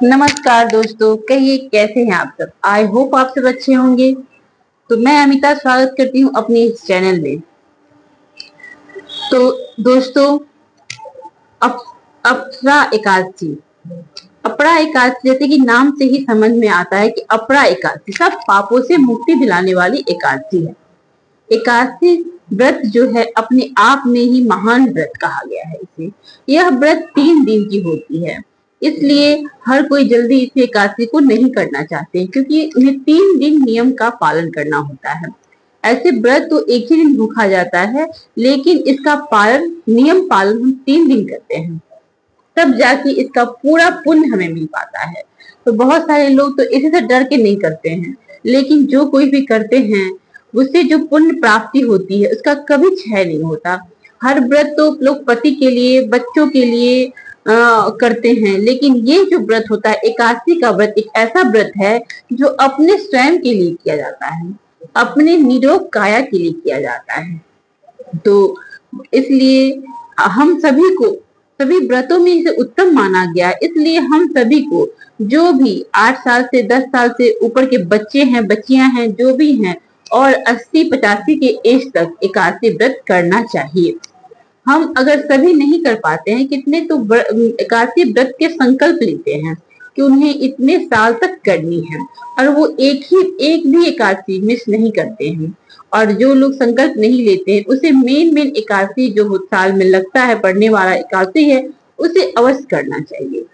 नमस्कार दोस्तों, कहिए कैसे हैं आप सब। आई होप आप सब अच्छे होंगे। तो मैं अमिता स्वागत करती हूँ अपने इस चैनल में। तो दोस्तों, अप, अपरा एकादशी अपरा एकादशी जैसे कि नाम से ही समझ में आता है कि अपरा एकादशी सब पापों से मुक्ति दिलाने वाली एकादशी है। एकादशी व्रत जो है अपने आप में ही महान व्रत कहा गया है इसे। यह व्रत 3 दिन की होती है, इसलिए हर कोई जल्दी इस एकादशी को नहीं करना चाहते क्योंकि उन्हें 3 दिन नियम का पालन करना होता है। ऐसे व्रत तो एक ही दिन भूखा जाता है, लेकिन इसका नियम पालन हम 3 दिन करते हैं, तब जाके इसका पूरा पुण्य हमें मिल पाता है। तो बहुत सारे लोग तो इसी से डर के नहीं करते हैं, लेकिन जो कोई भी करते हैं उससे जो पुण्य प्राप्ति होती है उसका कभी क्षय नहीं होता। हर व्रत तो लोग पति के लिए, बच्चों के लिए करते हैं, लेकिन ये जो व्रत होता है एकादशी का व्रत एक ऐसा व्रत है जो अपने स्वयं के लिए किया जाता है, अपने निरोग काया के लिए किया जाता है। तो इसलिए हम सभी व्रतों में इसे उत्तम माना गया, इसलिए हम सभी को जो भी 8 साल से 10 साल से ऊपर के बच्चे हैं, बच्चियां हैं, जो भी हैं और 80-85 के एज तक एकादशी व्रत करना चाहिए। हम अगर सभी नहीं कर पाते हैं, कितने तो एकादशी व्रत के संकल्प लेते हैं कि उन्हें इतने साल तक करनी है और वो एक भी एकादशी मिस नहीं करते हैं। और जो लोग संकल्प नहीं लेते हैं उसे मेन एकादशी जो साल में लगता है पढ़ने वाला एकादशी है उसे अवश्य करना चाहिए।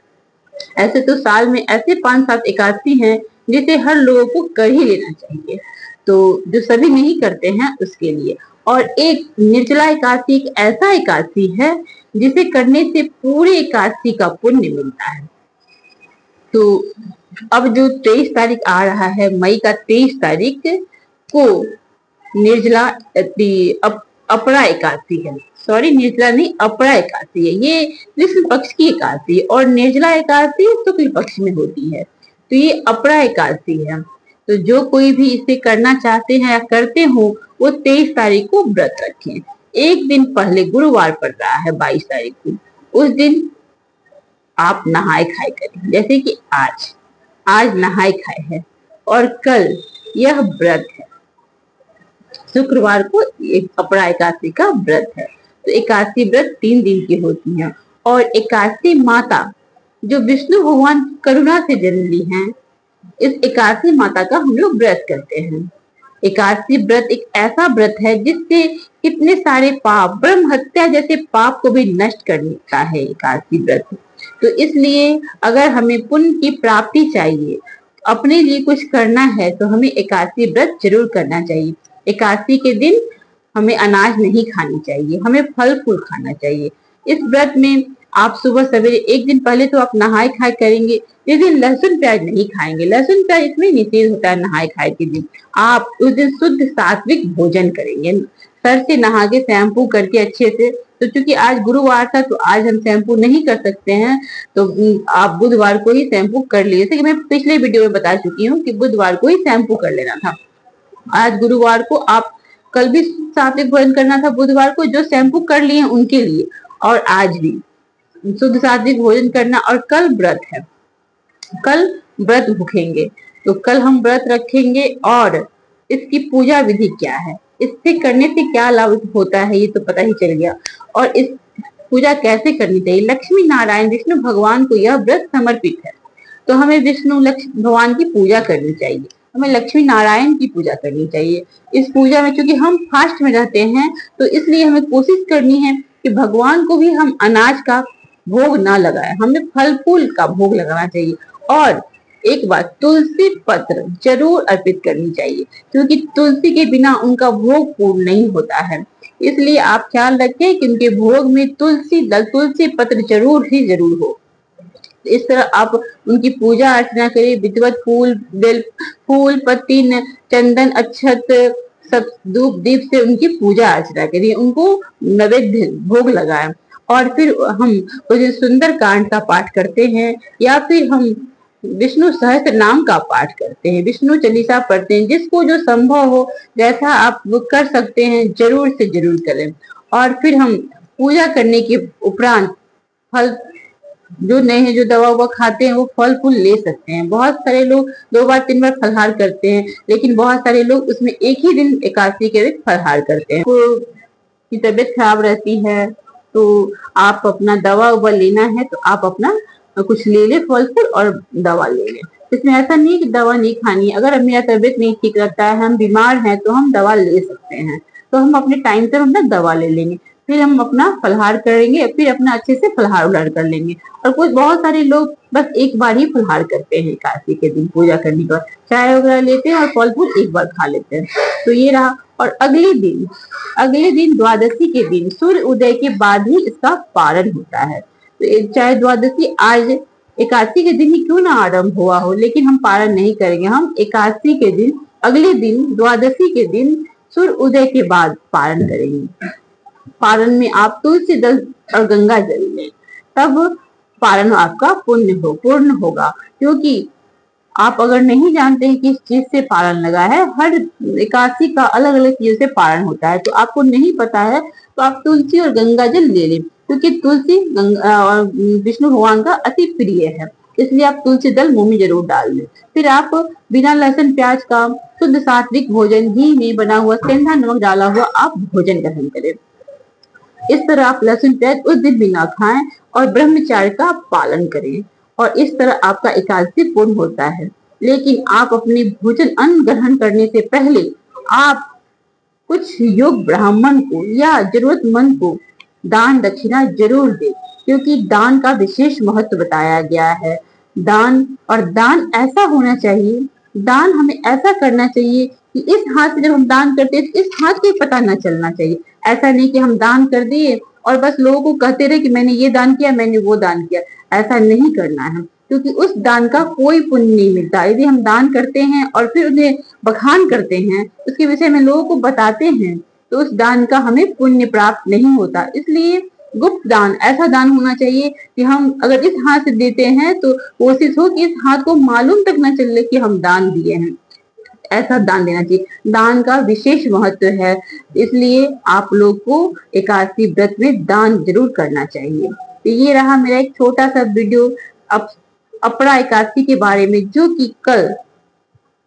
ऐसे तो साल में ऐसे 5-7 एकादशी हैं जिसे हर लोगों को कर ही लेना चाहिए, तो जो सभी नहीं करते हैं उसके लिए। और एक निर्जला एकादशी एक ऐसा एकादशी है जिसे करने से पूरे एकादशी का पुण्य मिलता है। तो अब जो 23 तारीख आ रहा है, मई का 23 तारीख को निर्जला अपरा एकादशी है। सॉरी, निर्जला नहीं, अपरा एकादशी है। ये कृष्ण पक्ष की एकादशी है और निर्जला एकादशी शुक्ल पक्ष में होती है, तो ये अपरा एकादशी है। तो जो कोई भी इसे करना चाहते हैं या करते हो वो 23 तारीख को व्रत रखें। एक दिन पहले गुरुवार पड़ रहा है 22 तारीख को, उस दिन आप नहाए खाए करें। जैसे कि आज नहाए खाए है और कल यह व्रत है, शुक्रवार को एक अपरा एकादशी का व्रत है। तो एकादशी व्रत 3 दिन की होती है और एकादशी माता जो विष्णु भगवान करुणा से जन्म ली हैं, इस एकादशी माता का हम लोग व्रत करते हैं। एकादशी व्रत एक ऐसा व्रत है जिससे कितने सारे पाप, ब्रह्म हत्या जैसे पाप को भी नष्ट कर देता है एकादशी व्रत। तो इसलिए अगर हमें पुण्य की प्राप्ति चाहिए, अपने लिए कुछ करना है, तो हमें एकादशी व्रत जरूर करना चाहिए। एकादशी के दिन हमें अनाज नहीं खानी चाहिए, हमें फल फूल खाना चाहिए। इस व्रत में आप सुबह सवेरे एक दिन पहले तो आप नहाए खाए करेंगे। इस दिन लहसुन प्याज नहीं खाएंगे, लहसुन प्याज इसमें निषेध होता है। नहाए खाए के दिन आप उस दिन शुद्ध सात्विक भोजन करेंगे, सर से नहा के शैम्पू करके अच्छे से। तो चूंकि आज गुरुवार था तो आज हम शैम्पू नहीं कर सकते हैं, तो आप बुधवार को ही शैम्पू कर लिए। जैसे कि मैं पिछले वीडियो में बता चुकी हूँ कि बुधवार को ही शैम्पू कर लेना था। आज गुरुवार को आप कल भी सात्विक भोजन करना था, बुधवार को जो शैम्पू कर लिए उनके लिए, और आज भी शुद्ध सात्विक भोजन करना। और कल व्रत है, कल व्रत भूखेंगे, तो कल हम व्रत रखेंगे। और इसकी पूजा विधि क्या है, इससे करने से क्या लाभ होता है, ये तो पता ही चल गया। और इस पूजा कैसे करनी चाहिए, लक्ष्मी नारायण विष्णु भगवान को यह व्रत समर्पित है, तो हमें विष्णु लक्ष्मी भगवान की पूजा करनी चाहिए, हमें लक्ष्मी नारायण की पूजा करनी चाहिए। इस पूजा में चूंकि हम फास्ट में रहते हैं, तो इसलिए हमें कोशिश करनी है कि भगवान को भी हम अनाज का भोग ना लगाए, हमें फल फूल का भोग लगाना चाहिए। और एक बात, तुलसी पत्र जरूर अर्पित करनी चाहिए, क्योंकि तुलसी के बिना उनका भोग पूर्ण नहीं होता है। इसलिए आप ख्याल रखें कि उनके भोग में तुलसी पत्र जरूर ही जरूर हो। इस तरह आप उनकी पूजा अर्चना करें, विधिवत फूल, बेल फूल, पत्ती, चंदन, अक्षत, सब धूप दीप से उनकी पूजा अर्चना करिए, उनको नैवेद्य भोग लगाएं। और फिर हम सुंदर कांड का पाठ करते हैं, या फिर हम विष्णु सहस्त्र नाम का पाठ करते हैं, विष्णु चालीसा पढ़ते हैं। जिसको जो संभव हो, जैसा आप कर सकते हैं, जरूर से जरूर करें। और फिर हम पूजा करने के उपरांत फल जो नहीं, जो दवा ववा खाते हैं वो फल फूल ले सकते हैं। बहुत सारे लोग 2 बार 3 बार फलाहार करते हैं, लेकिन बहुत सारे लोग उसमें एक ही दिन एकादशी के दिन फलाहार करते हैं। तो की तबीयत खराब रहती है तो आप अपना दवा उवा लेना है तो आप अपना कुछ ले ले, फल फूल और दवा ले ले। इसमें ऐसा नहीं कि दवा नहीं खानी है। अगर मेरा तबीयत नहीं ठीक रहता है, हम बीमार हैं, तो हम दवा ले सकते हैं। तो हम अपने टाइम से अपना दवा ले लेंगे, फिर हम अपना फलाहार करेंगे, फिर अपना अच्छे से फलाहार उलाहार कर लेंगे। और कुछ बहुत सारे लोग बस एक बार ही फलाहार करते हैं एकादशी के दिन पूजा करने के बाद, चाय वगैरह लेते हैं और फल फूल एक बार खा लेते हैं। तो ये रहा। और अगले दिन द्वादशी के दिन सूर्य उदय के बाद ही इसका पारण होता है। तो चाहे द्वादशी आज एकादशी के दिन ही क्यों ना आरंभ हुआ हो, लेकिन हम पारण नहीं करेंगे। हम एकादशी के दिन, अगले दिन द्वादशी के दिन सूर्य उदय के बाद पारण करेंगे। पारण में आप तुलसी दल और गंगा जल लें, तब पारण आपका पूर्ण होगा। क्योंकि आप अगर नहीं जानते हैं किस चीज से पारण लगा है, हर एकादशी का अलग अलग चीज से पारण होता है, तो आपको नहीं पता है तो आप तुलसी और गंगा जल ले लें। क्योंकि तुलसी और विष्णु भगवान का अति प्रिय है, इसलिए आप तुलसी दल मुंह में जरूर डाल लें। फिर आप बिना लहसुन प्याज का शुद्ध सात्विक भोजन, घी में बना हुआ, सेंधा नमक डाला हुआ आप भोजन ग्रहण करें। इस तरह आप लहसुन प्याज उस दिन भी ना खाएं और ब्रह्मचार्य का पालन करें, और इस तरह आपका एकादशी पूर्ण होता है। लेकिन आप अपने भोजन अन्न ग्रहण करने से पहले आप कुछ योग ब्राह्मण को या जरूरतमंद को दान दक्षिणा जरूर दे, क्योंकि दान का विशेष महत्व बताया गया है। दान ऐसा होना चाहिए, दान हमें ऐसा करना चाहिए कि इस हाथ से जब हम दान करते हैं तो इस हाथ को पता ना चलना चाहिए। ऐसा नहीं कि हम दान कर दिए और बस लोगों को कहते रहे कि मैंने ये दान किया, मैंने वो दान किया। ऐसा नहीं करना है, क्योंकि उस दान का कोई पुण्य नहीं मिलता। यदि हम दान करते हैं और फिर उन्हें बखान करते हैं, उसके विषय में लोगों को बताते हैं, तो उस दान का हमें पुण्य प्राप्त नहीं होता। इसलिए गुप्त दान ऐसा दान होना चाहिए कि हम अगर इस हाथ से देते हैं तो कोशिश हो कि इस हाथ को मालूम तक न चले कि हम दान दिए हैं। ऐसा दान देना चाहिए। दान का विशेष महत्व है, इसलिए आप लोग को एकादशी व्रत में दान जरूर करना चाहिए। तो ये रहा मेरा एक छोटा सा वीडियो अपरा एकादशी के बारे में, जो कि कल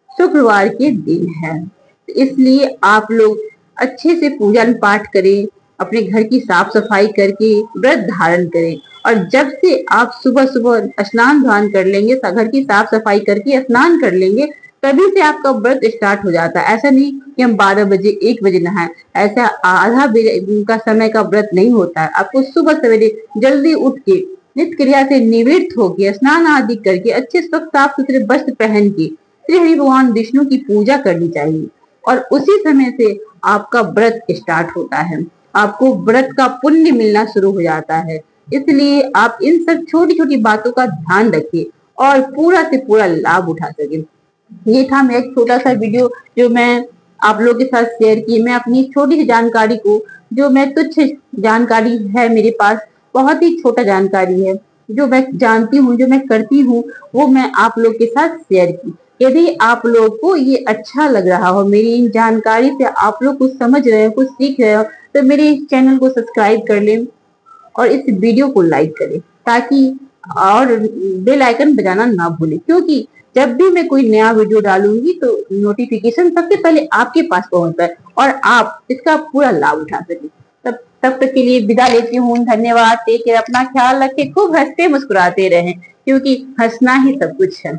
शुक्रवार के दिन है। इसलिए आप लोग अच्छे से पूजा पाठ करें, अपने घर की साफ सफाई करके व्रत धारण करें। और जब से आप सुबह सुबह स्नान ध्यान कर लेंगे, घर की साफ सफाई करके स्नान कर लेंगे, तभी से आपका व्रत स्टार्ट हो जाता है। ऐसा नहीं कि हम 12 बजे 1 बजे नहाए, ऐसा आधा का समय का व्रत नहीं होता है। आपको सुबह सवेरे जल्दी उठ के नित्य क्रिया से निवृत्त होकर स्नान आदि करके अच्छे साफ सुथरे वस्त्र पहन के श्री हरि भगवान विष्णु की पूजा करनी चाहिए, और उसी समय से आपका व्रत स्टार्ट होता है। आपको व्रत का पुण्य मिलना शुरू हो जाता है। इसलिए आप इन सब छोटी छोटी बातों का ध्यान रखिए और पूरा से पूरा लाभ उठा सके। ये था मेरा एक छोटा सा वीडियो जो मैं आप लोगों के साथ शेयर की। मैं अपनी छोटी सी जानकारी को, जो मैं तुच्छ जानकारी है मेरे पास, बहुत ही छोटा जानकारी है, जो मैं जानती हूँ, जो मैं करती हूँ, वो मैं आप लोग के साथ शेयर की। यदि आप लोग को ये अच्छा लग रहा हो, मेरी इन जानकारी से आप लोग कुछ समझ रहे हो, कुछ सीख रहे हो, तो मेरे इस चैनल को सब्सक्राइब कर लें और इस वीडियो को लाइक करें, ताकि और बेल आइकन बजाना ना भूलें। क्योंकि जब भी मैं कोई नया वीडियो डालूंगी तो नोटिफिकेशन सबसे पहले आपके पास पहुंचता है और आप इसका पूरा लाभ उठा सकें। तब तक के लिए विदा लेती हूँ। धन्यवाद। टेक केयर, अपना ख्याल रखें, खूब हंसते मुस्कुराते रहें, क्योंकि हंसना ही सब कुछ है।